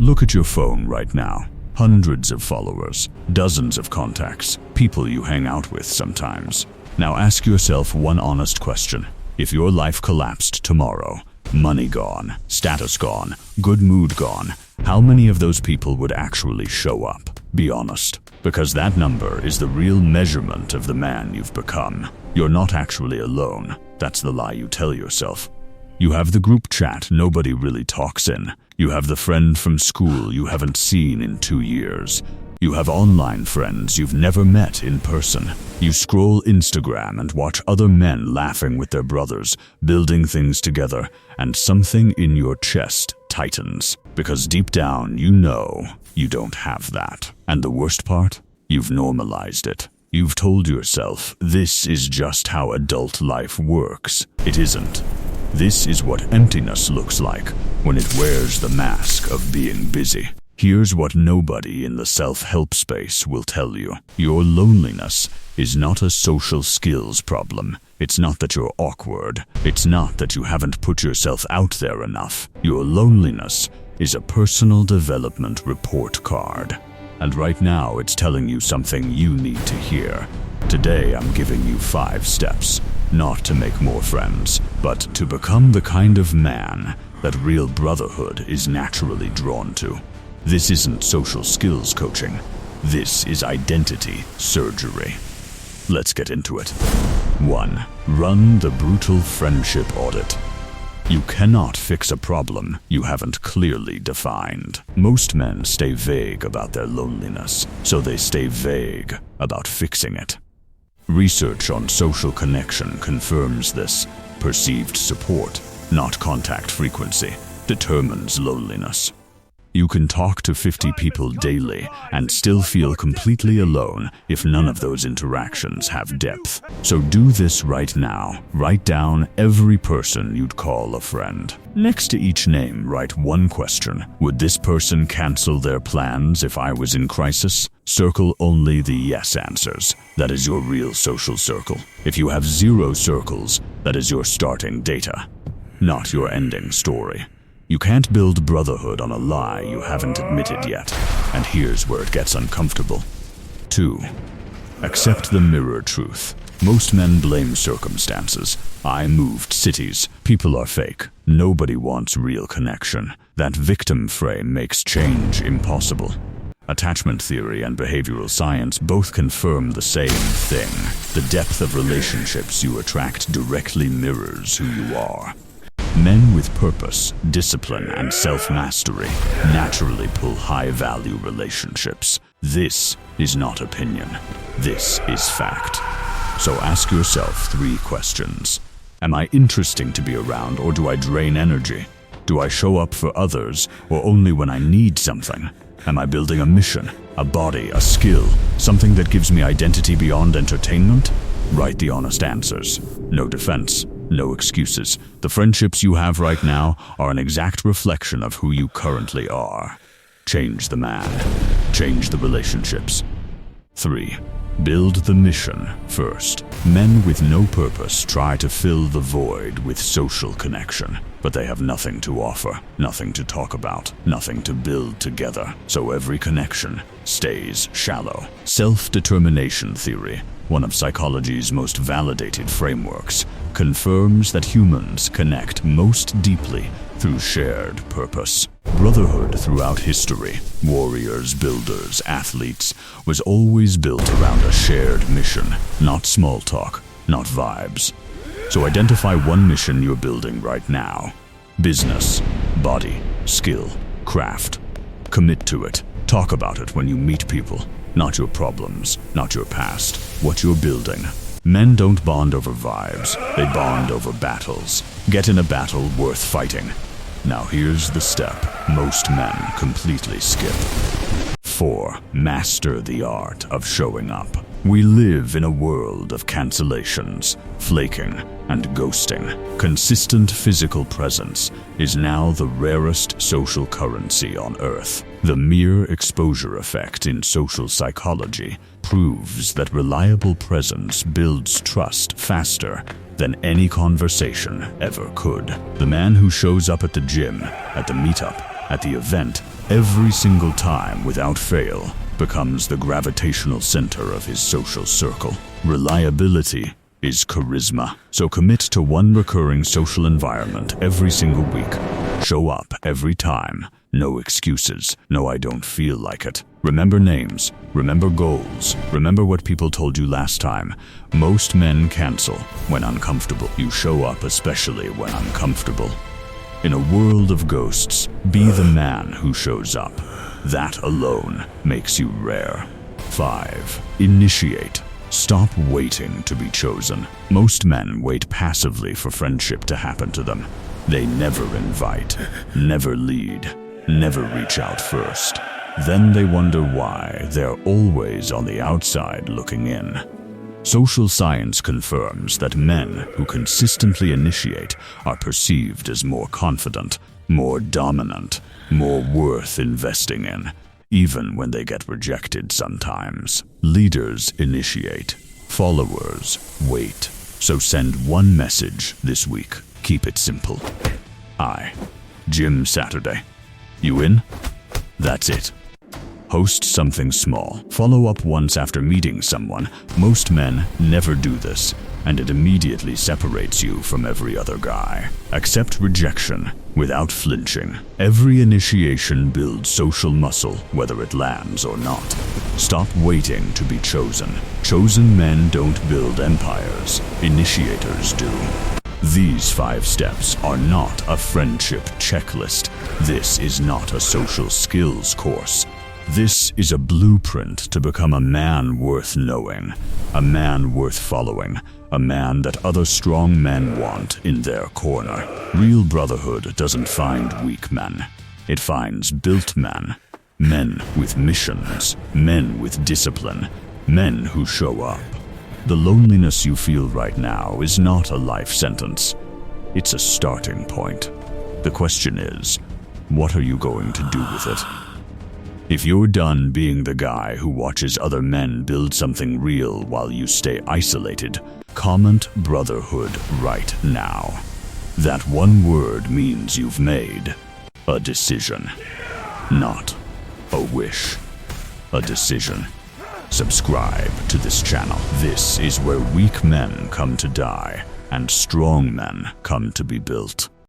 Look at your phone right now. Hundreds of followers, dozens of contacts, people you hang out with sometimes. Now ask yourself one honest question. If your life collapsed tomorrow, money gone, status gone, good mood gone, how many of those people would actually show up? Be honest, because that number is the real measurement of the man you've become. You're not actually alone. That's the lie you tell yourself. You have the group chat nobody really talks in. You have the friend from school you haven't seen in 2 years. You have online friends you've never met in person. You scroll Instagram and watch other men laughing with their brothers, building things together, and something in your chest tightens, because deep down you know you don't have that. And the worst part? You've normalized it. You've told yourself, this is just how adult life works. It isn't. This is what emptiness looks like when it wears the mask of being busy. Here's what nobody in the self-help space will tell you. Your loneliness is not a social skills problem. It's not that you're awkward. It's not that you haven't put yourself out there enough. Your loneliness is a personal development report card. And right now it's telling you something you need to hear. Today I'm giving you 5 steps, not to make more friends, but to become the kind of man that real brotherhood is naturally drawn to. This isn't social skills coaching. This is identity surgery. Let's get into it. 1. Run the brutal friendship audit. You cannot fix a problem you haven't clearly defined. Most men stay vague about their loneliness, so they stay vague about fixing it. Research on social connection confirms this. Perceived support, not contact frequency, determines loneliness. You can talk to 50 people daily and still feel completely alone if none of those interactions have depth. So do this right now. Write down every person you'd call a friend. Next to each name, write one question. Would this person cancel their plans if I was in crisis? Circle only the yes answers. That is your real social circle. If you have 0 circles, that is your starting data, not your ending story. You can't build brotherhood on a lie you haven't admitted yet, and here's where it gets uncomfortable. 2. Accept the mirror truth. Most men blame circumstances. I moved cities. People are fake. Nobody wants real connection. That victim frame makes change impossible. Attachment theory and behavioral science both confirm the same thing. The depth of relationships you attract directly mirrors who you are. Men with purpose, discipline, and self-mastery naturally pull high-value relationships. This is not opinion. This is fact. So ask yourself 3 questions. Am I interesting to be around, or do I drain energy? Do I show up for others, or only when I need something? Am I building a mission, a body, a skill, something that gives me identity beyond entertainment? Write the honest answers. No defense. No excuses. The friendships you have right now are an exact reflection of who you currently are. Change the man. Change the relationships. 3. Build the mission first. Men with no purpose try to fill the void with social connection, but they have nothing to offer, nothing to talk about, nothing to build together, so every connection stays shallow. Self-determination theory, one of psychology's most validated frameworks, confirms that humans connect most deeply through shared purpose. Brotherhood throughout history, warriors, builders, athletes, was always built around a shared mission, not small talk, not vibes. So identify one mission you're building right now. Business, body, skill, craft. Commit to it. Talk about it when you meet people. Not your problems, not your past, what you're building. Men don't bond over vibes, they bond over battles. Get in a battle worth fighting. Now here's the step most men completely skip. 4. Master the art of showing up. We live in a world of cancellations, flaking, and ghosting. Consistent physical presence is now the rarest social currency on Earth. The mere exposure effect in social psychology proves that reliable presence builds trust faster than any conversation ever could. The man who shows up at the gym, at the meetup, at the event, every single time without fail, becomes the gravitational center of his social circle. Reliability is charisma. So commit to one recurring social environment every single week. Show up every time. No excuses. No, I don't feel like it. Remember names. Remember goals. Remember what people told you last time. Most men cancel when uncomfortable. You show up especially when uncomfortable. In a world of ghosts, be the man who shows up. That alone makes you rare. 5. Initiate. Stop waiting to be chosen. Most men wait passively for friendship to happen to them. They never invite, never lead, never reach out first. Then they wonder why they're always on the outside looking in. Social science confirms that men who consistently initiate are perceived as more confident, more dominant, more worth investing in, even when they get rejected sometimes. Leaders initiate. Followers wait. So send one message this week. Keep it simple. Gym Saturday. You in? That's it. Host something small. Follow up once after meeting someone. Most men never do this, and it immediately separates you from every other guy. Accept rejection without flinching. Every initiation builds social muscle, whether it lands or not. Stop waiting to be chosen. Chosen men don't build empires. Initiators do. These 5 steps are not a friendship checklist. This is not a social skills course. This is a blueprint to become a man worth knowing, a man worth following, a man that other strong men want in their corner. Real brotherhood doesn't find weak men. It finds built men, men with missions, men with discipline, men who show up. The loneliness you feel right now is not a life sentence. It's a starting point. The question is, what are you going to do with it? If you're done being the guy who watches other men build something real while you stay isolated, comment brotherhood right now. That one word means you've made a decision, not a wish. A decision. Subscribe to this channel. This is where weak men come to die and strong men come to be built.